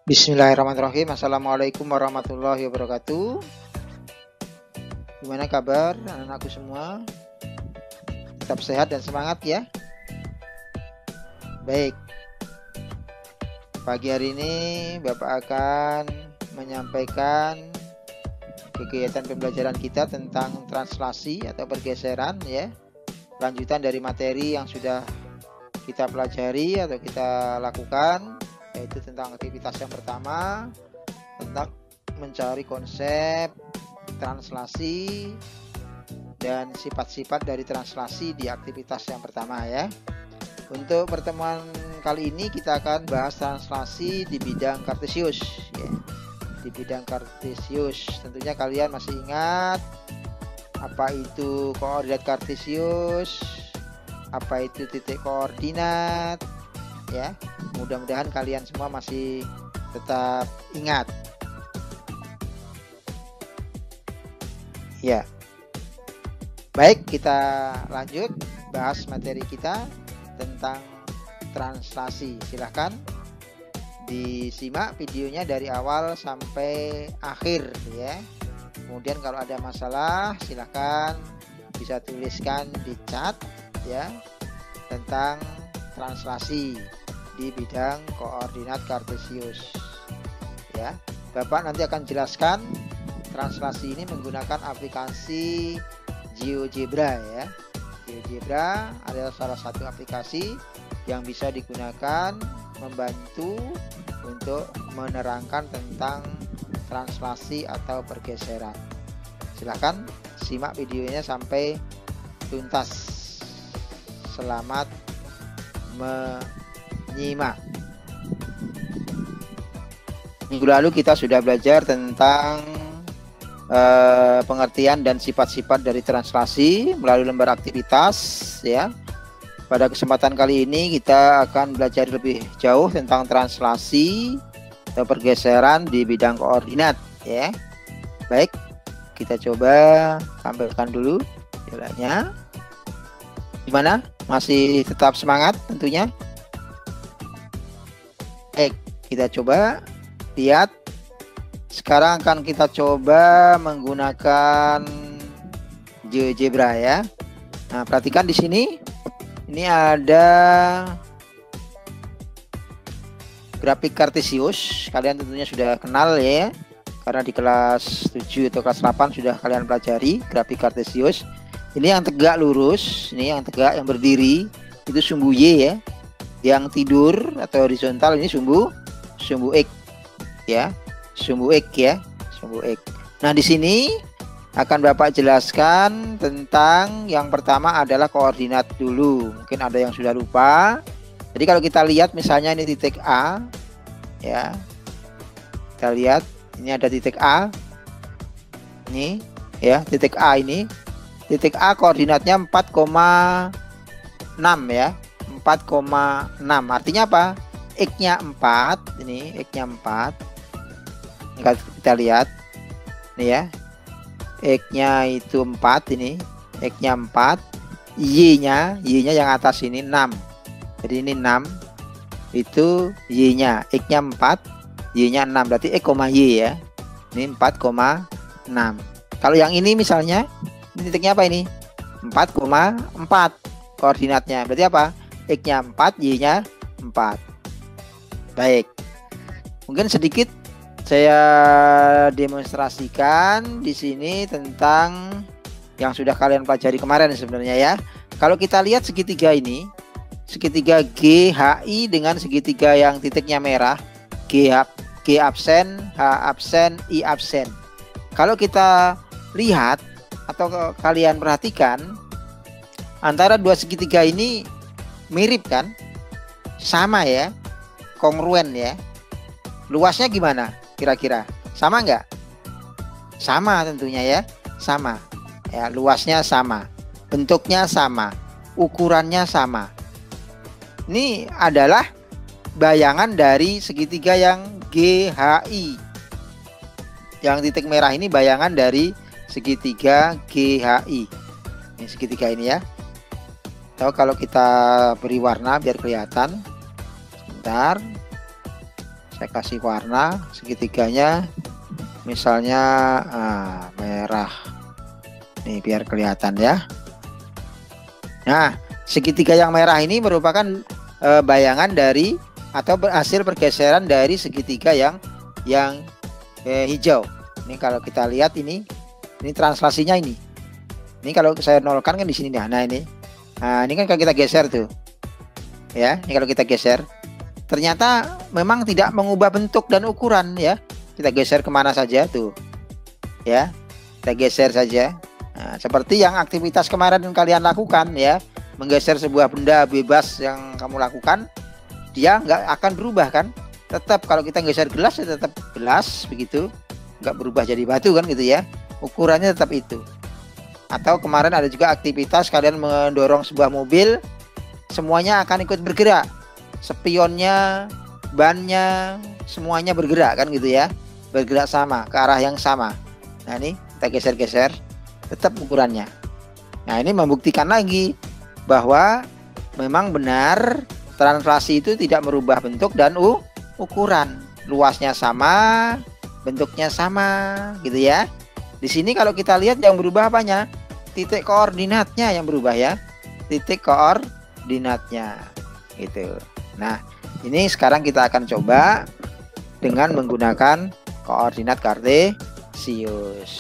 Bismillahirrahmanirrahim. Assalamualaikum warahmatullahi wabarakatuh. Gimana kabar anak-anakku semua? Tetap sehat dan semangat ya. Baik. Pagi hari ini Bapak akan menyampaikan kegiatan pembelajaran kita tentang translasi atau pergeseran ya. Lanjutan dari materi yang sudah kita pelajari atau kita lakukan, yaitu tentang aktivitas yang pertama, tentang mencari konsep translasi dan sifat-sifat dari translasi di aktivitas yang pertama ya. Untuk pertemuan kali ini kita akan bahas translasi di bidang Kartesius ya. Di bidang Kartesius, tentunya kalian masih ingat apa itu koordinat Kartesius, apa itu titik koordinat ya. Mudah-mudahan kalian semua masih tetap ingat ya. Baik, kita lanjut bahas materi kita tentang translasi. Silahkan disimak videonya dari awal sampai akhir ya. Kemudian kalau ada masalah silahkan bisa tuliskan di chat ya, tentang translasi di bidang koordinat Kartesius ya. Bapak nanti akan jelaskan translasi ini menggunakan aplikasi GeoGebra ya. GeoGebra adalah salah satu aplikasi yang bisa digunakan membantu untuk menerangkan tentang translasi atau pergeseran. Silahkan simak videonya sampai tuntas. Selamat menyimak. Minggu lalu kita sudah belajar tentang pengertian dan sifat-sifat dari translasi melalui lembar aktivitas ya. Pada kesempatan kali ini kita akan belajar lebih jauh tentang translasi atau pergeseran di bidang koordinat ya. Baik, kita coba tampilkan dulu jalannya. Gimana? Masih tetap semangat tentunya? Baik, kita coba lihat. Sekarang akan kita coba menggunakan GeoGebra ya. Nah, perhatikan di sini. Ini ada grafik Kartesius. Kalian tentunya sudah kenal ya, karena di kelas 7 atau kelas 8 sudah kalian pelajari grafik Kartesius. Ini yang tegak lurus, ini yang tegak yang berdiri itu sumbu Y ya. Yang tidur atau horizontal ini sumbu X ya. Sumbu X ya, sumbu X. Nah, di sini akan Bapak jelaskan tentang yang pertama adalah koordinat dulu. Mungkin ada yang sudah lupa. Jadi kalau kita lihat misalnya ini titik A ya. Kita lihat ini ada titik A. Ini ya, titik A ini. Titik A koordinatnya 4,6 ya. 4,6. Artinya apa? X-nya 4, ini X-nya 4. Kita lihat. Ini ya. X-nya itu 4 ini. X-nya 4. Y-nya yang atas ini 6. Jadi ini 6. Itu Y-nya. X-nya 4. Y-nya 6. Berarti X, Y ya. Ini 4,6. Kalau yang ini misalnya, ini titiknya apa ini? 4,4 koordinatnya. Berarti apa? X-nya 4, Y-nya 4. Baik. Mungkin sedikit saya demonstrasikan di sini tentang yang sudah kalian pelajari kemarin sebenarnya ya. Kalau kita lihat segitiga ini, segitiga GHI dengan segitiga yang titiknya merah, G absen, H absen, I absen. Kalau kita lihat atau kalian perhatikan, antara dua segitiga ini mirip kan? Sama ya, kongruen ya. Luasnya gimana? Kira-kira sama nggak? Sama tentunya ya, sama ya, luasnya sama, bentuknya sama, ukurannya sama. Ini adalah bayangan dari segitiga yang GHI. Yang titik merah ini bayangan dari segitiga GHI. Ini segitiga ini ya. Atau kalau kita beri warna biar kelihatan. Sebentar. Saya kasih warna segitiganya, misalnya merah. Nih biar kelihatan ya. Nah, segitiga yang merah ini merupakan bayangan dari atau hasil pergeseran dari segitiga yang hijau. Ini kalau kita lihat ini translasinya ini. Ini kalau saya nolkan kan di sini dah. Nah ini. Nah, ini kan kalau kita geser tuh. Ya, ini kalau kita geser. Ternyata memang tidak mengubah bentuk dan ukuran ya. Kita geser kemana saja tuh. Ya. Kita geser saja. Nah, seperti yang aktivitas kemarin yang kalian lakukan ya. Menggeser sebuah benda bebas yang kamu lakukan, dia nggak akan berubah kan. Tetap kalau kita geser gelas ya tetap gelas begitu. Nggak berubah jadi batu kan gitu ya. Ukurannya tetap itu. Atau kemarin ada juga aktivitas kalian mendorong sebuah mobil, semuanya akan ikut bergerak. Spionnya, bannya, semuanya bergerak kan gitu ya. Bergerak sama, ke arah yang sama. Nah ini kita geser-geser, tetap ukurannya. Nah ini membuktikan lagi bahwa memang benar translasi itu tidak merubah bentuk dan ukuran. Luasnya sama, bentuknya sama gitu ya. Di sini kalau kita lihat yang berubah apanya? Titik koordinatnya yang berubah ya. Titik koordinatnya gitu. Nah, ini sekarang kita akan coba dengan menggunakan koordinat kartesius.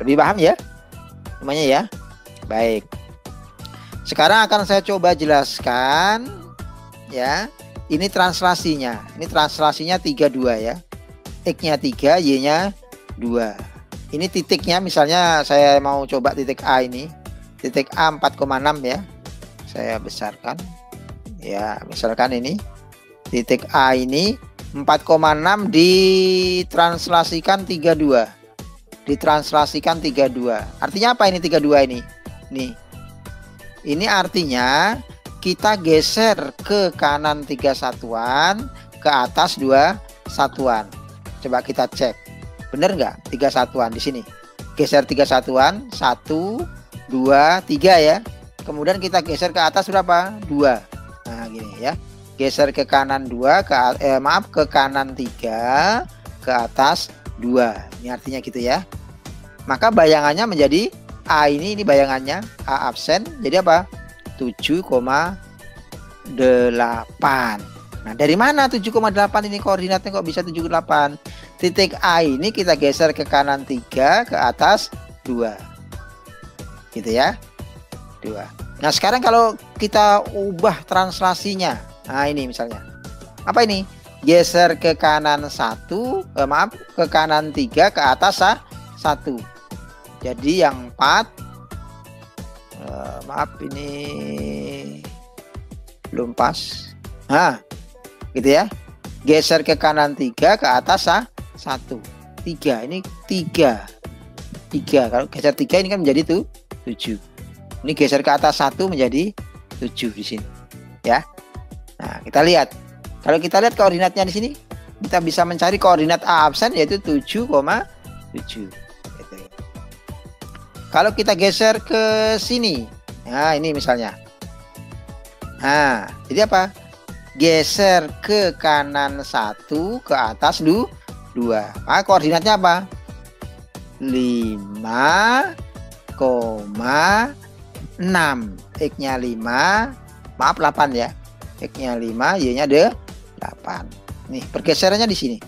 Lebih paham ya? Semuanya ya? Baik. Sekarang akan saya coba jelaskan ya. Ini translasinya. Ini translasinya 32 ya. X-nya 3, Y-nya 2. Ini titiknya misalnya saya mau coba titik A ini. Titik A 4,6 ya. Saya besarkan. Ya, misalkan ini. Titik A ini 4,6 ditranslasikan 32. Ditranslasikan 32. Artinya apa ini 32 ini? Nih. Ini artinya kita geser ke kanan 3 satuan, ke atas 2 satuan. Coba kita cek. Bener nggak 3 satuan di sini? Geser 3 satuan, 1, 2, 3 ya. Kemudian kita geser ke atas berapa? 2. Nah gini ya. Geser ke kanan 2, ke kanan 3, ke atas 2. Ini artinya gitu ya. Maka bayangannya menjadi A ini bayangannya A absen. Jadi apa? 7,8. Nah, dari mana 7,8 ini koordinatnya kok bisa 7,8? Titik A ini kita geser ke kanan 3, ke atas 2. Gitu ya. 2. Nah, sekarang kalau kita ubah translasinya. Nah, ini misalnya. Apa ini? Geser ke kanan 1, ke kanan 3, ke atas 1. Jadi yang 4 ini belum pas. Nah, gitu ya. Geser ke kanan 3, ke atas 1. 3. Ini 3. 3. Kalau geser 3 ini kan menjadi 7. Ini geser ke atas 1 menjadi 7 di sini. Ya. Nah, kita lihat. Kalau kita lihat koordinatnya di sini, kita bisa mencari koordinat A absen yaitu 7,7. Gitu. Kalau kita geser ke sini. Nah, ini misalnya. Nah, jadi apa? Geser ke kanan 1, ke atas 2. Nah, koordinatnya apa? 5,6. X-nya 5. Maaf 8 ya. X-nya 5, Y-nya 8. Nih, pergeserannya di sini.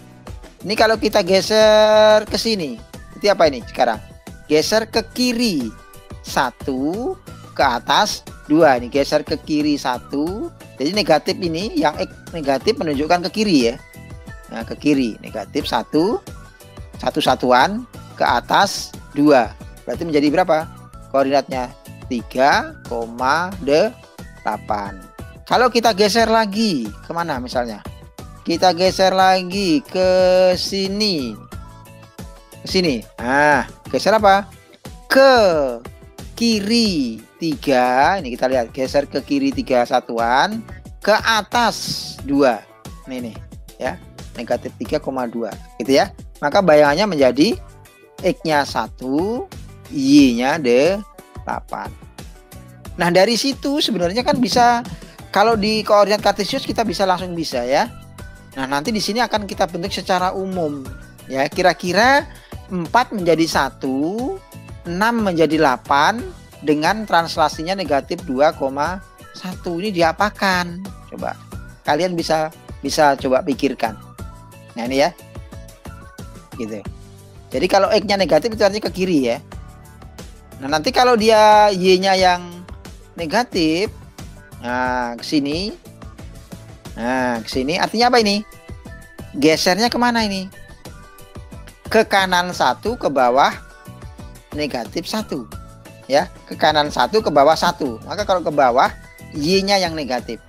Ini kalau kita geser ke sini. Itu apa ini sekarang? Geser ke kiri 1, ke atas 2. Ini geser ke kiri 1. Jadi negatif ini yang X negatif menunjukkan ke kiri ya. Nah, ke kiri negatif 1 satuan, ke atas 2. Berarti menjadi berapa? Koordinatnya 3,8. Kalau kita geser lagi kemana misalnya? Kita geser lagi ke sini. Ke sini. Nah, geser apa? Ke kiri 3. Ini kita lihat, geser ke kiri 3 satuan, ke atas 2. Nih ya. Negatif 3,2 gitu ya. Maka bayangannya menjadi X-nya 1, Y-nya 8. Nah, dari situ sebenarnya kan bisa, kalau di koordinat kartesius kita bisa langsung bisa ya. Nah, nanti di sini akan kita bentuk secara umum. Ya, kira-kira 4 menjadi 1, 6 menjadi 8, dengan translasinya negatif 2,1. Ini diapakan? Coba. Kalian bisa coba pikirkan. Nah, ini ya. Gitu. Jadi kalau X-nya negatif itu artinya ke kiri ya. Nah, nanti kalau dia Y-nya yang negatif, nah ke sini. Nah, ke sini artinya apa ini? Gesernya kemana ini? Ke kanan 1, ke bawah negatif 1. Ya, ke kanan 1, ke bawah 1. Maka kalau ke bawah, Y-nya yang negatif.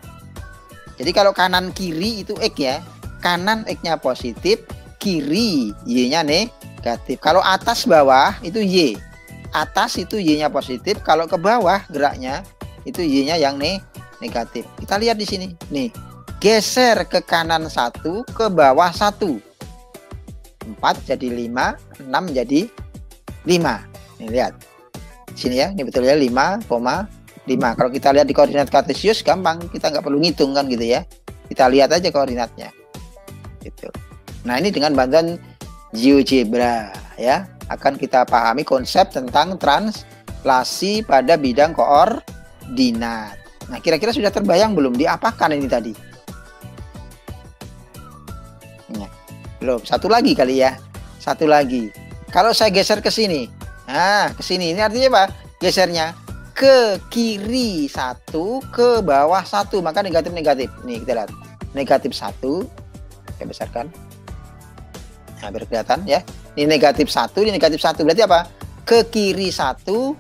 Jadi kalau kanan kiri itu X ya. Kanan X-nya positif, kiri Y-nya negatif. Kalau atas bawah itu Y. Atas itu Y-nya positif, kalau ke bawah geraknya itu Y-nya yang negatif. Kita lihat di sini. Nih. Geser ke kanan 1, ke bawah 1. 4 jadi 5, 6 jadi 5. Nih lihat. Sini ya, ini betul ya 5,5. Kalau kita lihat di koordinat kartesius gampang, kita nggak perlu ngitung kan gitu ya. Kita lihat aja koordinatnya. Gitu. Nah, ini dengan bantuan GeoGebra ya, akan kita pahami konsep tentang translasi pada bidang koordinat. Nah, kira-kira sudah terbayang belum diapakan ini tadi? Belum, satu lagi kali ya. Satu lagi. Kalau saya geser ke sini. Nah, ke sini. Ini artinya apa? Gesernya ke kiri 1, ke bawah 1. Maka negatif-negatif. Nih, kita lihat. Negatif 1. Saya besarkan. Nah, biar kelihatan ya. Ini negatif 1, ini negatif 1. Berarti apa? Ke kiri 1,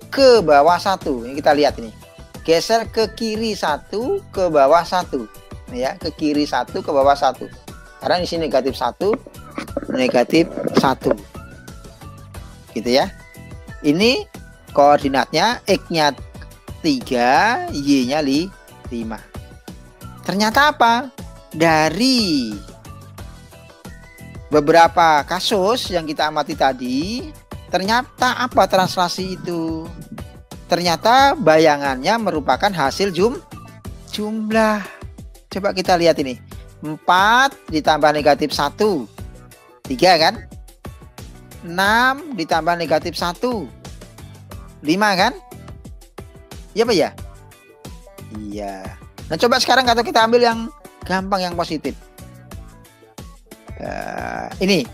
ke bawah 1. Ini kita lihat ini. Geser ke kiri 1, ke bawah 1. Nih ya, ke kiri 1, ke bawah 1. Karena di sini negatif 1, negatif 1. Gitu ya. Ini koordinatnya, X-nya 3, Y-nya 5. Ternyata apa? Dari beberapa kasus yang kita amati tadi, ternyata apa translasi itu? Ternyata bayangannya merupakan hasil jumlah. Coba kita lihat ini. 4 ditambah negatif 1, 3 kan? 6 ditambah negatif 1, 5 kan? Iya apa ya? Iya. Nah, coba sekarang kalau kita ambil yang gampang, yang positif. Ini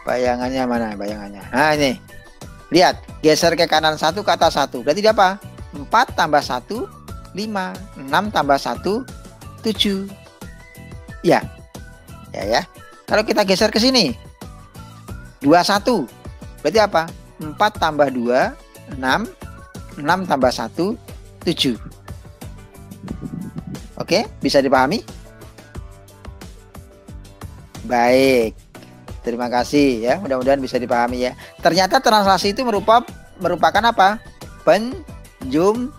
bayangannya mana? Bayangannya. Nah, ini. Lihat, geser ke kanan 1, ke atas 1. Berarti dia apa? 4 tambah 1, 5. 6 tambah 1, 7. Ya. Ya. Kalau kita geser ke sini. 21. Berarti apa? 4 tambah 2, 6. 6 tambah 1, 7. Oke, bisa dipahami? Baik. Terima kasih ya. Mudah-mudahan bisa dipahami ya. Ternyata translasi itu merupakan apa? Penjumlahan.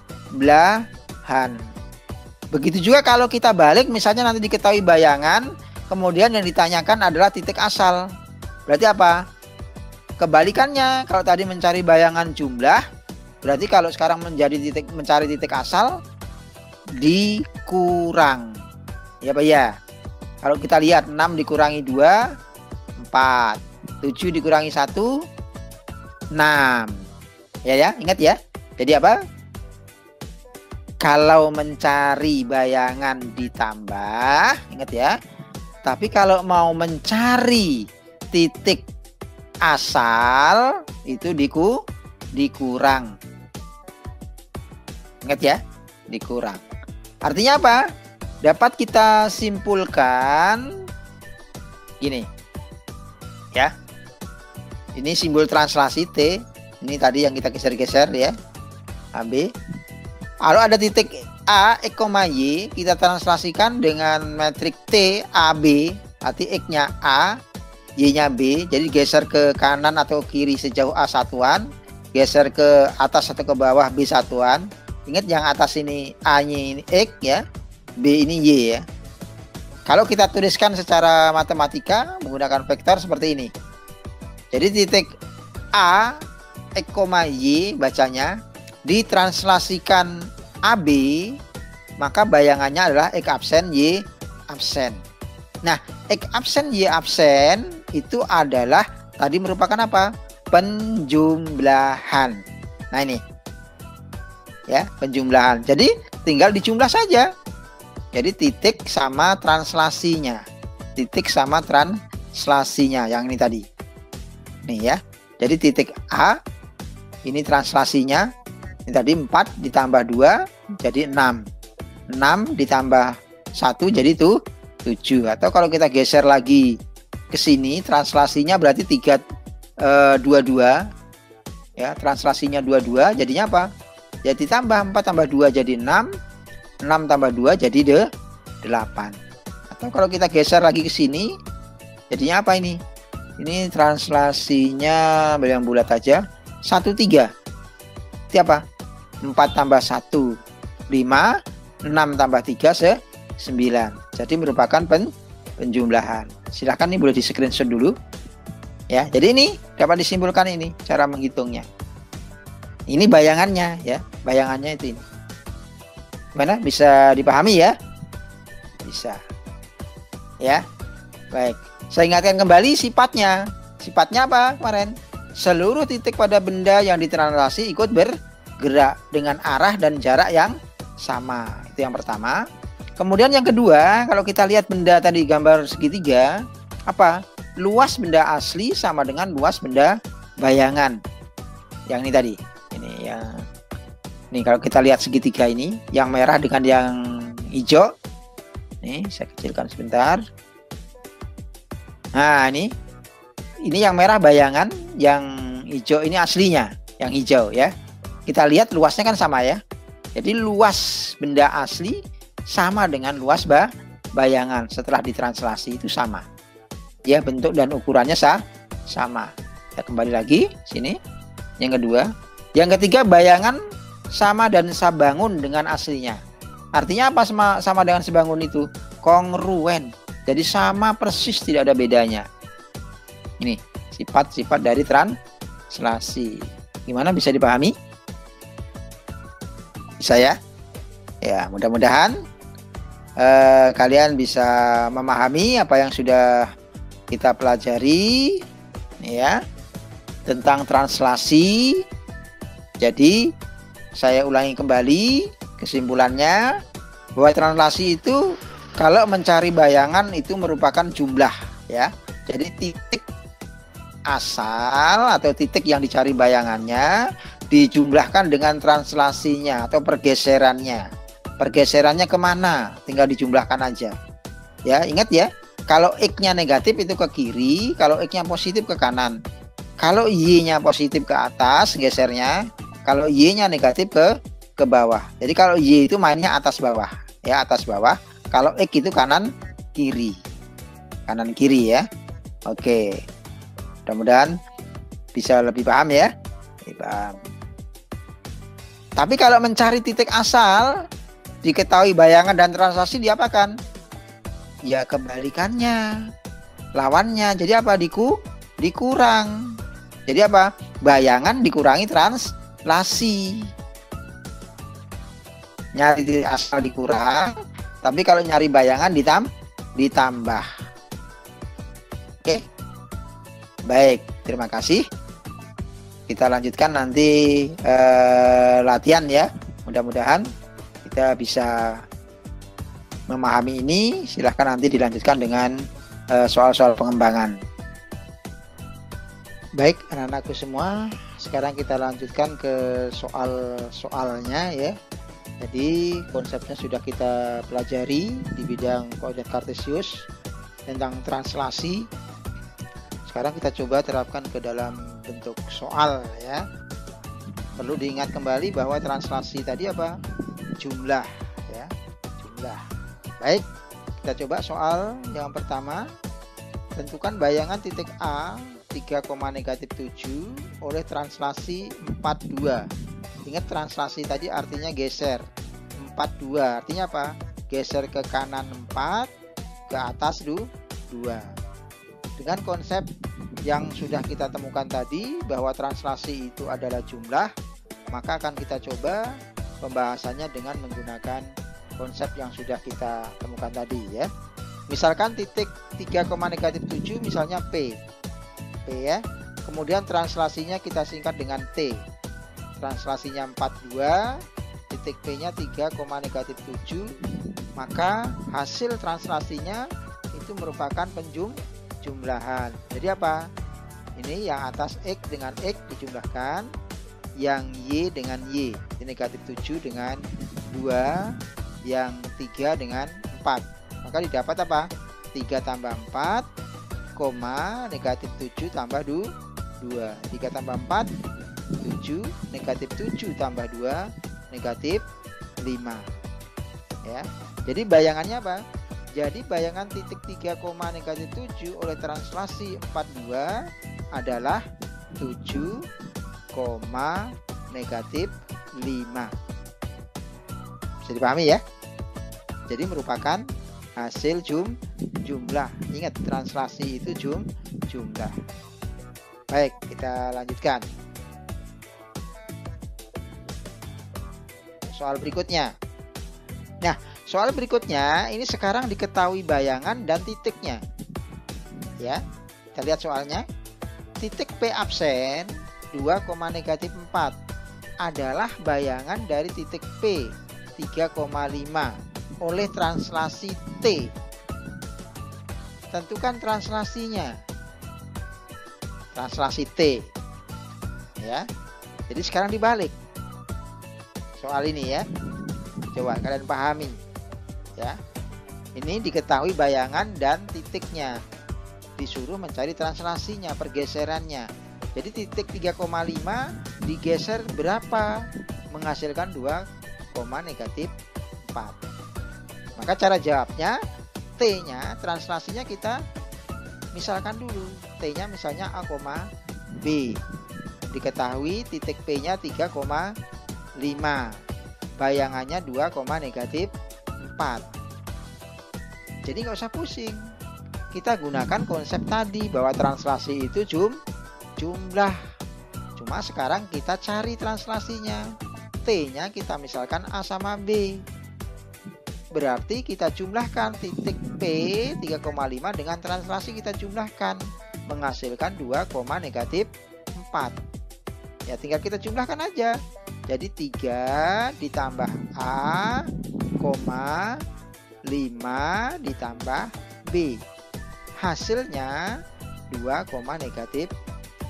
Begitu juga kalau kita balik, misalnya nanti diketahui bayangan, kemudian yang ditanyakan adalah titik asal. Berarti apa? Kebalikannya, kalau tadi mencari bayangan jumlah, berarti kalau sekarang mencari titik asal, dikurang. Ya Pak ya? Kalau kita lihat 6 dikurangi 2, 4. 7 dikurangi 1, 6. Ya, ingat ya. Jadi apa? Kalau mencari bayangan ditambah, ingat ya. Tapi kalau mau mencari titik asal itu dikurang. Ingat ya, dikurang. Artinya apa? Dapat kita simpulkan gini. Ya. Ini simbol translasi T. Ini tadi yang kita geser-geser ya. AB. Kalau ada titik A, X, Y, kita translasikan dengan metrik T, AB, arti X-nya A, Y-nya B. Jadi geser ke kanan atau kiri sejauh A satuan, geser ke atas atau ke bawah B satuan. Ingat yang atas ini A-nya ini X ya, B ini Y ya. Kalau kita tuliskan secara matematika menggunakan vektor seperti ini. Jadi titik A, X, Y bacanya, ditranslasikan AB, maka bayangannya adalah X absen, Y absen. Nah, X absen Y absen itu adalah tadi merupakan apa? Penjumlahan. Nah ini ya, penjumlahan. Jadi tinggal dijumlah saja. Jadi titik sama translasinya. Titik sama translasinya yang ini tadi. Nih ya. Jadi titik A ini translasinya. Ini tadi 4 ditambah 2 jadi 6. 6 ditambah 1 jadi itu 7. Atau kalau kita geser lagi ke sini translasinya berarti 22. Ya, translasinya 22 jadinya apa? Jadi tambah 4 tambah 2 jadi 6. 6 tambah 2 jadi 8. Atau kalau kita geser lagi ke sini jadinya apa ini? Ini translasinya yang bulat aja 13. Itu apa? 4 tambah 1 5. 6 tambah 3 9. Jadi merupakan penjumlahan. Silahkan ini boleh di screenshot dulu. Ya, jadi ini dapat disimpulkan ini cara menghitungnya. Ini bayangannya ya, bayangannya itu ini. Gimana? Bisa dipahami ya? Bisa. Ya. Baik. Saya ingatkan kembali sifatnya. Sifatnya apa kemarin? Seluruh titik pada benda yang ditranslasi ikut bergerak dengan arah dan jarak yang sama. Itu yang pertama. Kemudian yang kedua, kalau kita lihat benda tadi gambar segitiga, apa? Luas benda asli sama dengan luas benda bayangan. Yang ini tadi. Ini ya. Nih kalau kita lihat segitiga ini, yang merah dengan yang hijau. Nih, saya kecilkan sebentar. Nah, ini yang merah bayangan, yang hijau ini aslinya, yang hijau ya. Kita lihat luasnya kan sama ya. Jadi luas benda asli sama dengan luas bayangan setelah ditranslasi itu sama. Ya, bentuk dan ukurannya sama. Kita kembali lagi sini. Yang kedua, yang ketiga bayangan sama dan sabangun dengan aslinya. Artinya apa sama dengan sebangun itu? Kongruen. Jadi sama persis, tidak ada bedanya. Ini sifat-sifat dari translasi. Gimana, bisa dipahami? Bisa ya? Ya, mudah-mudahan kalian bisa memahami apa yang sudah kita pelajari ya tentang translasi. Jadi saya ulangi kembali kesimpulannya bahwa translasi itu kalau mencari bayangan itu merupakan jumlah ya. Jadi titik asal atau titik yang dicari bayangannya dijumlahkan dengan translasinya atau pergeserannya. Pergeserannya kemana? Tinggal dijumlahkan aja. Ya, ingat ya. Kalau X-nya negatif itu ke kiri, kalau X-nya positif ke kanan. Kalau Y-nya positif ke atas gesernya, kalau Y-nya negatif ke bawah. Jadi kalau Y itu mainnya atas bawah, ya atas bawah. Kalau X itu kanan kiri. Kanan kiri ya. Oke. Mudah-mudahan bisa lebih paham ya. Lebih paham. Tapi kalau mencari titik asal, diketahui bayangan dan translasi diapakan? Ya kebalikannya. Lawannya. Jadi apa? Dikurang. Jadi apa? Bayangan dikurangi translasi. Nyari titik asal dikurang, tapi kalau nyari bayangan ditambah. Oke. Baik, terima kasih. Kita lanjutkan nanti latihan ya. Mudah-mudahan kita bisa memahami ini. Silahkan nanti dilanjutkan dengan soal-soal pengembangan. Baik, anak-anakku semua, sekarang kita lanjutkan ke soal-soalnya ya. Jadi konsepnya sudah kita pelajari di bidang koordinat kartesius tentang translasi. Sekarang kita coba terapkan ke dalam bentuk soal ya. Perlu diingat kembali bahwa translasi tadi apa? Jumlah ya, jumlah. Baik, kita coba soal yang pertama. Tentukan bayangan titik A 3,-7 oleh translasi 42. Ingat translasi tadi artinya geser. 42 artinya apa? Geser ke kanan 4, ke atas 2. Dengan konsep yang sudah kita temukan tadi bahwa translasi itu adalah jumlah, maka akan kita coba pembahasannya dengan menggunakan konsep yang sudah kita temukan tadi ya. Misalkan titik 3, negatif 7 misalnya P ya. Kemudian translasinya kita singkat dengan T. Translasinya 42, titik P-nya 3, negatif 7. Maka hasil translasinya itu merupakan penjumlahan. Jadi apa? Ini yang atas X dengan X dijumlahkan, yang Y dengan Y. Ini negatif 7 dengan 2, yang 3 dengan 4. Maka didapat apa? 3 tambah 4, negatif 7 tambah 2. 3 tambah 4, 7, negatif 7 tambah 2, negatif 5. Ya. Jadi bayangannya apa? Jadi bayangan titik 3, negatif 7 oleh translasi 42 adalah 7, negatif 5. Bisa dipahami ya? Jadi merupakan hasil jumlah. Ingat, translasi itu jumlah. Baik, kita lanjutkan. Soal berikutnya. Nah, soal berikutnya ini sekarang diketahui bayangan dan titiknya. Ya, kita lihat soalnya. Titik P absen 2, negatif 4 adalah bayangan dari titik P 3,5 oleh translasi T. Tentukan translasinya. Translasi T. Ya. Jadi sekarang dibalik. Soal ini ya. Coba kalian pahami. Ya. Ini diketahui bayangan dan titiknya. Disuruh mencari translasinya, pergeserannya. Jadi titik 3,5 digeser berapa? Menghasilkan 2, negatif 4. Maka cara jawabnya, T-nya, translasinya kita misalkan dulu. T-nya misalnya A, B. Diketahui titik P-nya 3,5. Bayangannya 2, negatif 4. Jadi nggak usah pusing. Kita gunakan konsep tadi bahwa translasi itu jumlah. Cuma sekarang kita cari translasinya. T-nya kita misalkan A sama B. Berarti kita jumlahkan titik P 3,5 dengan translasi kita jumlahkan. Menghasilkan 2, negatif 4. Ya tinggal kita jumlahkan aja. Jadi 3 ditambah A, 5 ditambah B. Hasilnya 2, negatif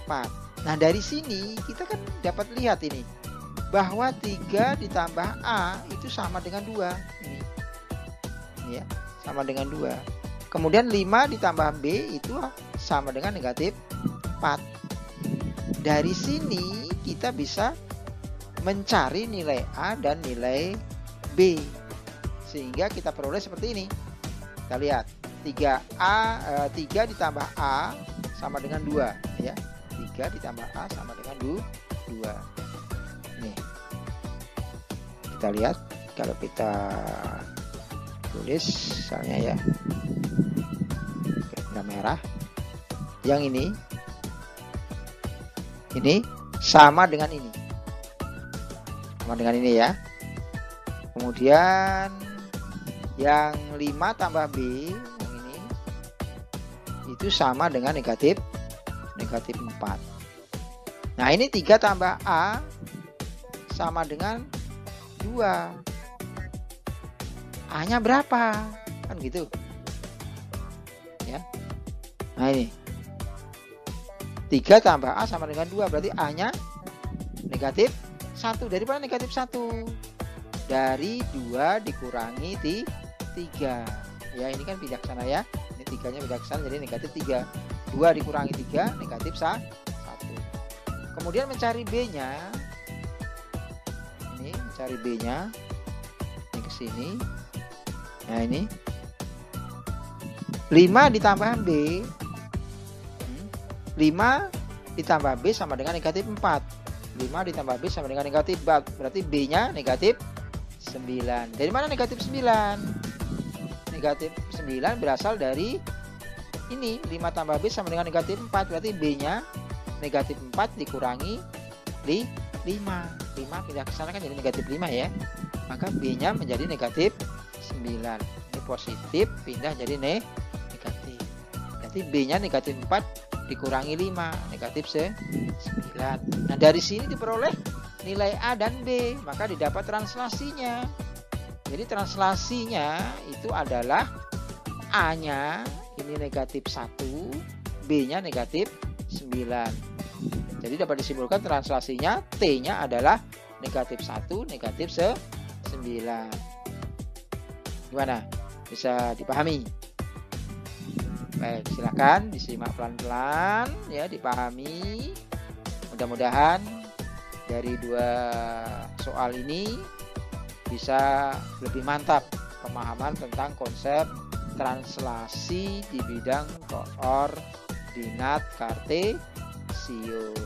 4. Nah dari sini kita kan dapat lihat ini bahwa 3 ditambah A itu sama dengan 2. Ini ya, sama dengan 2. Kemudian 5 ditambah B itu sama dengan negatif 4. Dari sini kita bisa mencari nilai A dan nilai B. Sehingga kita peroleh seperti ini. Kita lihat 3 ditambah A sama dengan 2 ya. 3 ditambah A sama dengan 2. Nih. Kita lihat kalau kita tulis misalnya ya. Warna merah. Yang ini sama dengan ini. Sama dengan ini ya. Kemudian yang 5 tambah B itu sama dengan negatif 4. Nah ini 3 tambah A sama dengan 2. A nya berapa? Kan gitu ya. Nah ini 3 tambah A sama dengan 2. Berarti A nya negatif 1. Dari mana negatif 1? Dari 2 dikurangi 3. Ya ini kan bijaksana ya. 3-nya bijaksana jadi negatif 3. 2 dikurangi 3 negatif 1. Kemudian mencari B-nya. Ini mencari B-nya. Ini ke sini. Nah ini 5 ditambah B. 5 ditambah B sama dengan negatif 4. 5 ditambah B sama dengan negatif 4. Berarti B-nya negatif 9. Dari mana negatif 9? Negatif 9 berasal dari ini 5 tambah B sama dengan negatif 4. Berarti B-nya negatif 4 dikurangi 5. 5 pindah ke sana kan jadi negatif 5 ya. Maka B-nya menjadi negatif 9. Ini Ini positif pindah jadi negatif. Berarti B-nya negatif 4 dikurangi 5, negatif 9. Nah, dari sini diperoleh nilai A dan B, maka didapat translasinya. Jadi translasinya itu adalah A-nya ini negatif 1, B-nya negatif 9. Jadi dapat disimpulkan translasinya T-nya adalah negatif 1, negatif 9. Gimana? Bisa dipahami? Baik, silakan disimak pelan-pelan ya, dipahami. Mudah-mudahan dari 2 soal ini bisa lebih mantap pemahaman tentang konsep translasi di bidang koordinat kartesius.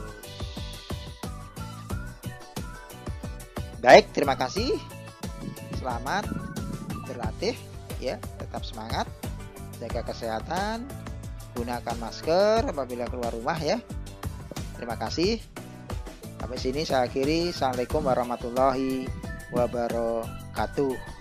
Baik, terima kasih. Selamat berlatih ya, tetap semangat, jaga kesehatan, gunakan masker apabila keluar rumah ya. Terima kasih. Sampai sini saya akhiri. Assalamualaikum warahmatullahi wabarakatuh.